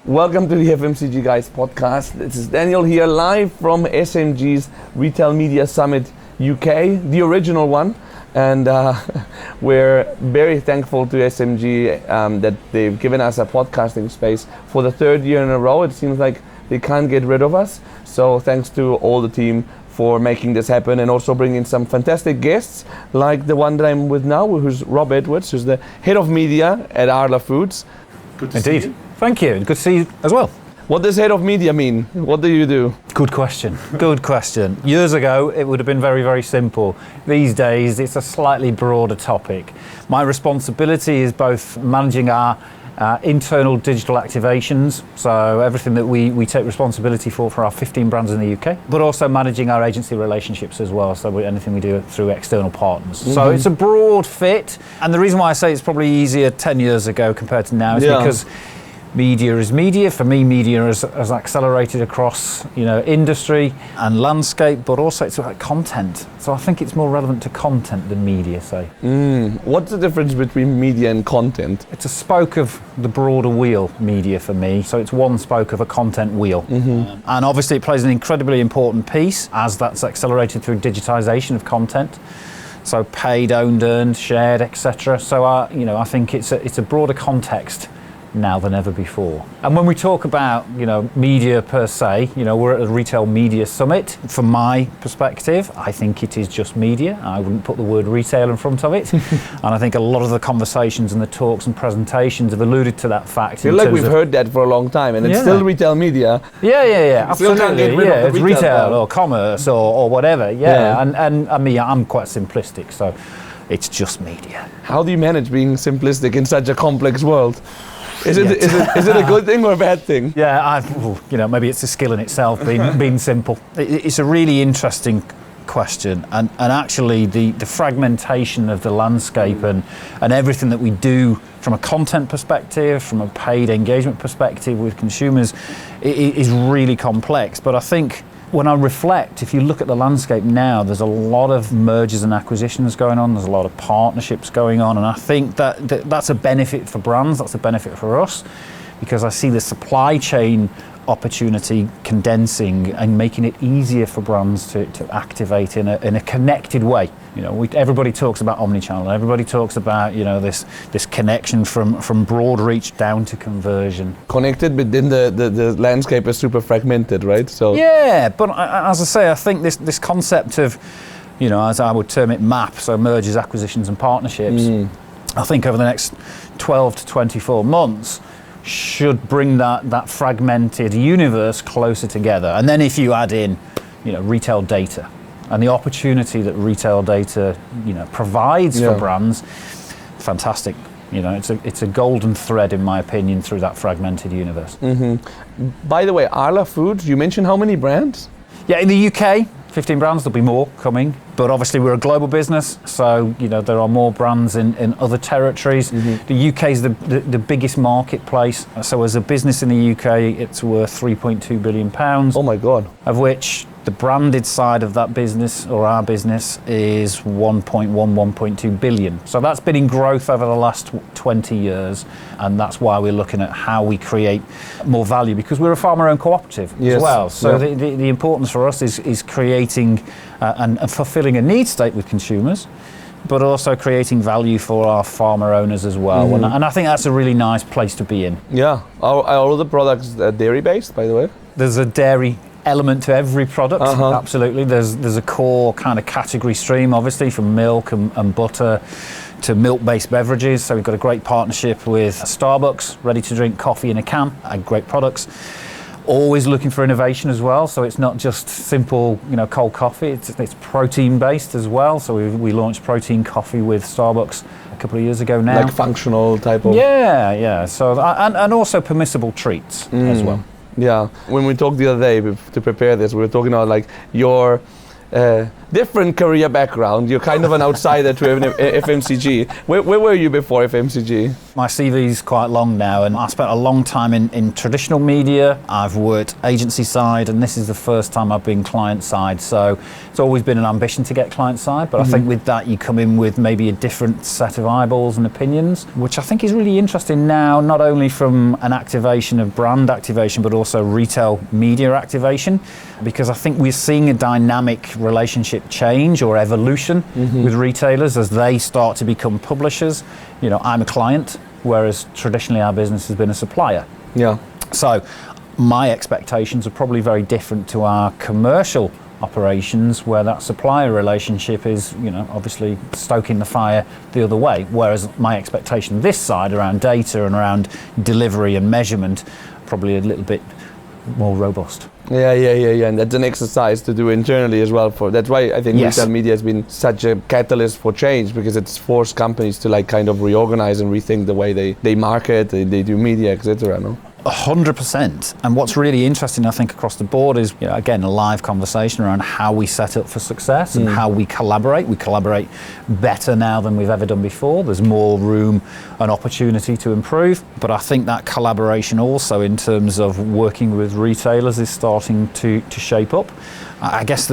Welcome to the FMCG Guys podcast. This is Daniel here, live from SMG's Retail Media Summit UK, the original one. And we're very thankful to SMG that they've given us a podcasting space for the third year in a row. It seems like they can't get rid of us. So thanks to all the team for making this happen and also bringing some fantastic guests like the one that I'm with now, who's Rob Edwards, who's the head of media at Arla Foods. Good to see you. Thank you. Good to see you as well. What does head of media mean? What do you do? Good question. Good question. Years ago, it would have been very, very simple. These days, it's a slightly broader topic. My responsibility is both managing our internal digital activations, so everything that we take responsibility for our 15 brands in the UK, but also managing our agency relationships as well, so anything we do through external partners. Mm-hmm. So it's a broad fit, and the reason why I say it's probably easier 10 years ago compared to now is because media is media. For me, media has accelerated across, industry and landscape, but also it's about content. So I think it's more relevant to content than media, say. What's the difference between media and content? It's a spoke of the broader wheel, media for me. So it's one spoke of a content wheel. Mm-hmm. And obviously it plays an incredibly important piece as that's accelerated through digitization of content. So paid, owned, earned, shared, etc. So I think it's a broader context now than ever before. And when we talk about, media per se, we're at a retail media summit. From my perspective, I think it is just media. I wouldn't put the word retail in front of it. And I think a lot of the conversations and the talks and presentations have alluded to that fact. I feel like we've heard that for a long time, and it's still retail media. Yeah, absolutely. It's retail or commerce or whatever. And I mean, I'm quite simplistic, so it's just media. How do you manage being simplistic in such a complex world? Is it a good thing or a bad thing? Yeah, maybe it's a skill in itself, being simple. It's a really interesting question, and actually the fragmentation of the landscape and everything that we do from a content perspective, from a paid engagement perspective with consumers, is really complex. But I think when I reflect, if you look at the landscape now, there's a lot of mergers and acquisitions going on, there's a lot of partnerships going on, and I think that's a benefit for brands, that's a benefit for us, because I see the supply chain opportunity condensing and making it easier for brands to activate in a connected way. Everybody talks about omnichannel, everybody talks about this connection from broad reach down to conversion. Connected, but then the landscape is super fragmented, right? So yeah, but as I say, I think this concept of, as I would term it, MAP, so mergers, acquisitions and partnerships, I think over the next 12 to 24 months should bring that fragmented universe closer together. And then if you add in, retail data and the opportunity that retail data, provides for brands, fantastic. It's a golden thread, in my opinion, through that fragmented universe. Mm-hmm. By the way, Arla Foods, you mentioned how many brands? Yeah, in the UK, 15 brands, there'll be more coming. But obviously we're a global business, so there are more brands in other territories. Mm-hmm. The UK is the biggest marketplace. So as a business in the UK, it's worth £3.2 billion. Oh my God. Of which the branded side of that business, or our business, is 1.2 billion. So that's been in growth over the last 20 years, and that's why we're looking at how we create more value, because we're a farmer-owned cooperative as well. So the importance for us is creating and fulfilling a need state with consumers, but also creating value for our farmer owners as well. Mm-hmm. And I think that's a really nice place to be in. Yeah. Are all the products dairy-based, by the way? There's a dairy element to every product, absolutely. There's a core kind of category stream, obviously, from milk and butter to milk-based beverages. So we've got a great partnership with Starbucks, ready-to-drink coffee in a can, and great products. Always looking for innovation as well, so it's not just simple, cold coffee. It's protein-based as well. So we launched protein coffee with Starbucks a couple of years ago now. Like functional type of. Yeah. So and also permissible treats as well. Yeah. When we talked the other day to prepare this, we were talking about like your different career background. You're kind of an outsider to FMCG. Where were you before FMCG? My CV's quite long now, and I spent a long time in traditional media. I've worked agency side, and this is the first time I've been client side. So it's always been an ambition to get client side, but I think with that you come in with maybe a different set of eyeballs and opinions, which I think is really interesting now, not only from an activation of brand activation, but also retail media activation, because I think we're seeing a dynamic relationship change or evolution with retailers as they start to become publishers. You know, I'm a client, whereas traditionally our business has been a supplier. Yeah. So my expectations are probably very different to our commercial operations, where that supplier relationship is, you know, obviously stoking the fire the other way, whereas my expectation this side around data and around delivery and measurement probably a little bit more robust. Yeah, and that's an exercise to do internally as well. That's why I think retail media has been such a catalyst for change, because it's forced companies to like kind of reorganize and rethink the way they market, they do media, etc. No? 100%. And what's really interesting, I think, across the board is, you know, again, a live conversation around how we set up for success and how we collaborate. We collaborate better now than we've ever done before. There's more room and opportunity to improve. But I think that collaboration also in terms of working with retailers is starting to shape up. I guess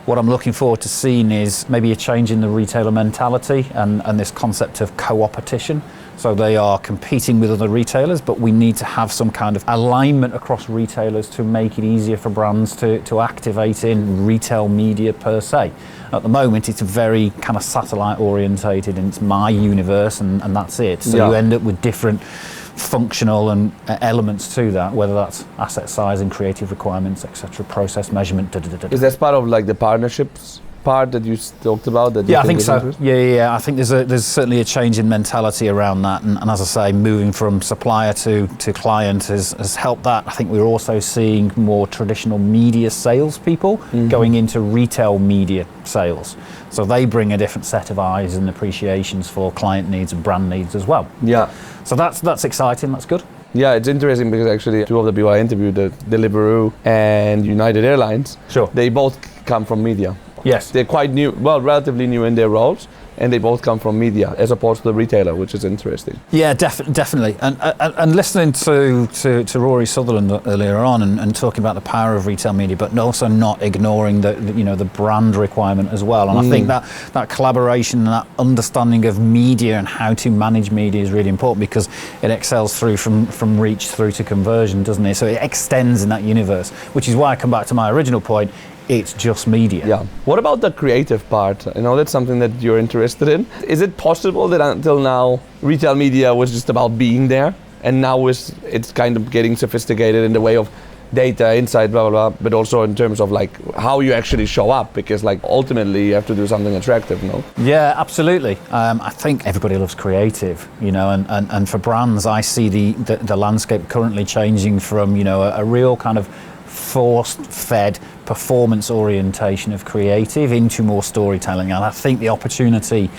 what I'm looking forward to seeing is maybe a change in the retailer mentality and this concept of co-opetition. So they are competing with other retailers, but we need to have some kind of alignment across retailers to make it easier for brands to activate in retail media per se. At the moment, it's very kind of satellite orientated, and it's my universe and that's it. So you end up with different functional and elements to that, whether that's asset size and creative requirements, etc., process measurement. Is that part of like the partnerships part that you talked about? That I think so. Yeah. I think there's certainly a change in mentality around that, and as I say, moving from supplier to client has helped that. I think we're also seeing more traditional media salespeople going into retail media sales. So they bring a different set of eyes and appreciations for client needs and brand needs as well. Yeah. So that's exciting. That's good. Yeah, it's interesting because actually two of the people I interviewed, Deliveroo and United Airlines, they both come from media. Yes. They're quite new, well, relatively new in their roles, and they both come from media as opposed to the retailer, which is interesting. Yeah, definitely. And listening to Rory Sutherland earlier on and talking about the power of retail media, but also not ignoring the brand requirement as well. And I think that collaboration and that understanding of media and how to manage media is really important, because it excels through from reach through to conversion, doesn't it? So it extends in that universe, which is why I come back to my original point. It's just media. Yeah. What about the creative part? I know that's something that you're interested in. Is it possible that until now retail media was just about being there, and now it's kind of getting sophisticated in the way of data, insight, blah, blah, blah, but also in terms of like how you actually show up, because like ultimately you have to do something attractive, no? Yeah, absolutely. I think everybody loves creative, you know, and for brands, I see the landscape currently changing from, you know, a real kind of force-fed performance orientation of creative into more storytelling. And I think the opportunity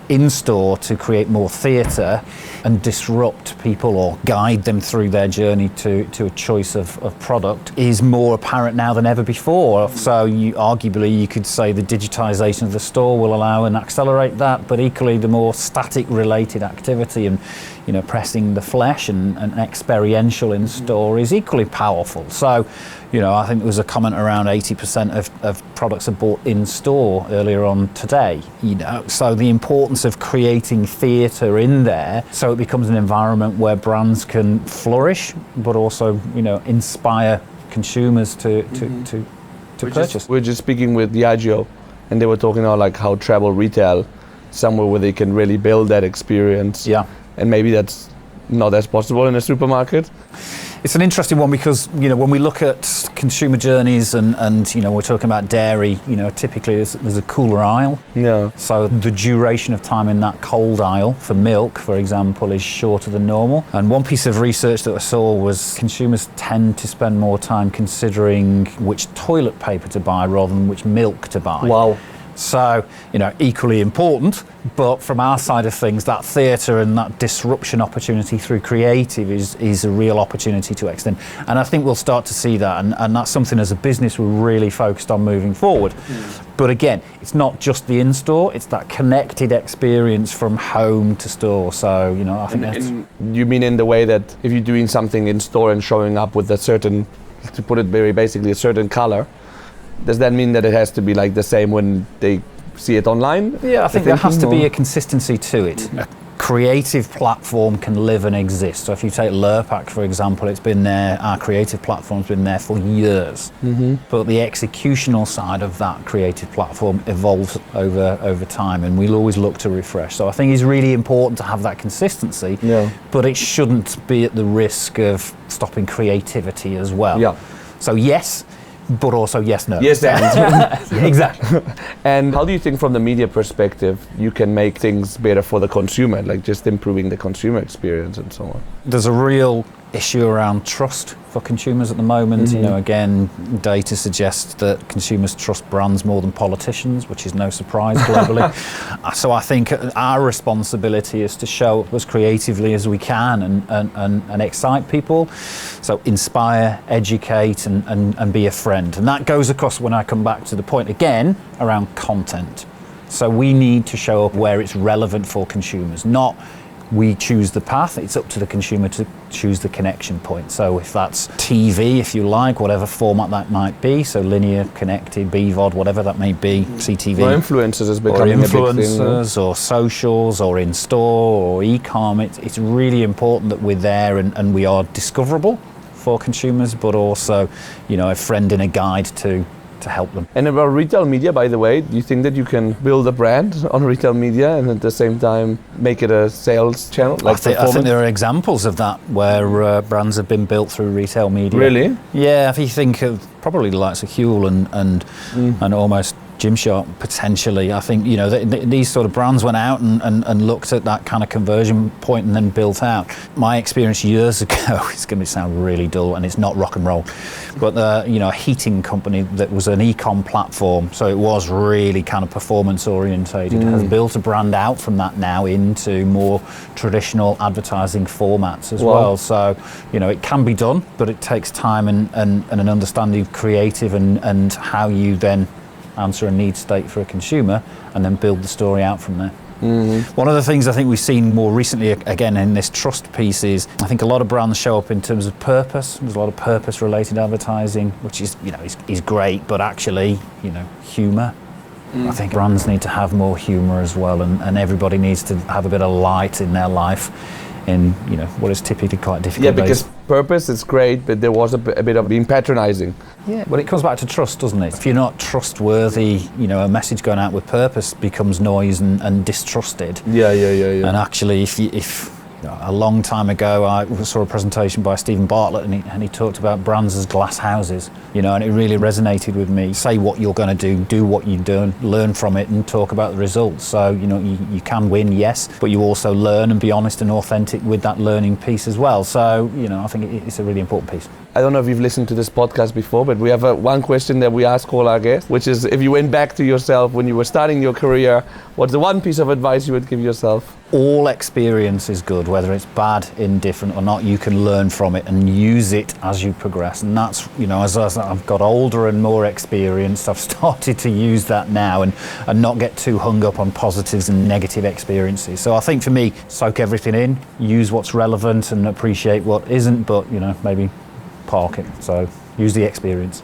in store to create more theatre and disrupt people or guide them through their journey to a choice of product is more apparent now than ever before. So arguably you could say the digitisation of the store will allow and accelerate that, but equally the more static related activity and, you know, pressing the flesh and experiential in store is equally powerful. So, you know, I think there was a comment around 80% of products are bought in store earlier on today, you know. So the importance of creating theatre in there so it becomes an environment where brands can flourish, but also, you know, inspire consumers to purchase. We're just speaking with Diageo, and they were talking about like how travel retail, somewhere where they can really build that experience. Yeah. And maybe that's not as possible in a supermarket. It's an interesting one because, you know, when we look at consumer journeys and you know, we're talking about dairy, you know, typically there's a cooler aisle. Yeah. So the duration of time in that cold aisle for milk, for example, is shorter than normal. And one piece of research that I saw was consumers tend to spend more time considering which toilet paper to buy rather than which milk to buy. Wow. So, equally important, but from our side of things, that theatre and that disruption opportunity through creative is a real opportunity to extend. And I think we'll start to see that, and that's something as a business we're really focused on moving forward. But again, it's not just the in-store, it's that connected experience from home to store. So, I think that's... You mean in the way that if you're doing something in store and showing up with a certain, to put it very basically, a certain color, does that mean that it has to be like the same when they see it online? Yeah, I think there has to be a consistency to it. A creative platform can live and exist. So if you take Lurpak, for example, it's been there, our creative platform's been there for years. But the executional side of that creative platform evolves over time, and we'll always look to refresh. So I think it's really important to have that consistency, but it shouldn't be at the risk of stopping creativity as well. Yeah. So yes, but also yes, no. Yes, and. Exactly. And how do you think from the media perspective you can make things better for the consumer, like just improving the consumer experience and so on? There's a real issue around trust for consumers at the moment. Again, data suggests that consumers trust brands more than politicians, which is no surprise globally. So I think our responsibility is to show up as creatively as we can and excite people. So inspire, educate, and be a friend. And that goes across, when I come back to the point again, around content. So we need to show up where it's relevant for consumers, not we choose the path. It's up to the consumer to choose the connection point. So if that's TV, if you like, whatever format that might be, so linear, connected, BVOD, whatever that may be, CTV. Or influencers is becoming a big thing. Influencers, or socials, or in-store, or e-com. It's really important that we're there and we are discoverable for consumers, but also, a friend and a guide to help them. And about retail media, by the way, do you think that you can build a brand on retail media and at the same time make it a sales channel? I think there are examples of that where brands have been built through retail media. Really? Yeah, if you think of probably the likes of Huel and almost Gymshark potentially. I think these sort of brands went out and looked at that kind of conversion point and then built out. My experience years ago, it's going to sound really dull and it's not rock and roll, but a heating company that was an e-com platform, so it was really kind of performance orientated, has built a brand out from that now into more traditional advertising formats as well. So it can be done, but it takes time and an understanding of creative and how you then answer a need state for a consumer and then build the story out from there. One of the things I think we've seen more recently, again in this trust piece, is I think a lot of brands show up in terms of purpose. There's a lot of purpose related advertising, which is is great, but actually humour. I think brands need to have more humour as well, and everybody needs to have a bit of light in their life in what is typically quite difficult. Yeah, because purpose is great, but there was a bit of being patronizing. Yeah, well, it comes back to trust, doesn't it? If you're not trustworthy, a message going out with purpose becomes noise and distrusted. Yeah. And actually, if a long time ago, I saw a presentation by Stephen Bartlett, and he talked about brands as glass houses, and it really resonated with me. Say what you're going to do what you're doing, learn from it, and talk about the results. So, you can win, yes, but you also learn and be honest and authentic with that learning piece as well. So, I think it's a really important piece. I don't know if you've listened to this podcast before, but we have one question that we ask all our guests, which is if you went back to yourself when you were starting your career, what's the one piece of advice you would give yourself? All experience is good, whether it's bad, indifferent or not. You can learn from it and use it as you progress. And that's, as I've got older and more experienced, I've started to use that now and not get too hung up on positives and negative experiences. So I think for me, soak everything in, use what's relevant and appreciate what isn't, but, maybe park it. So use the experience.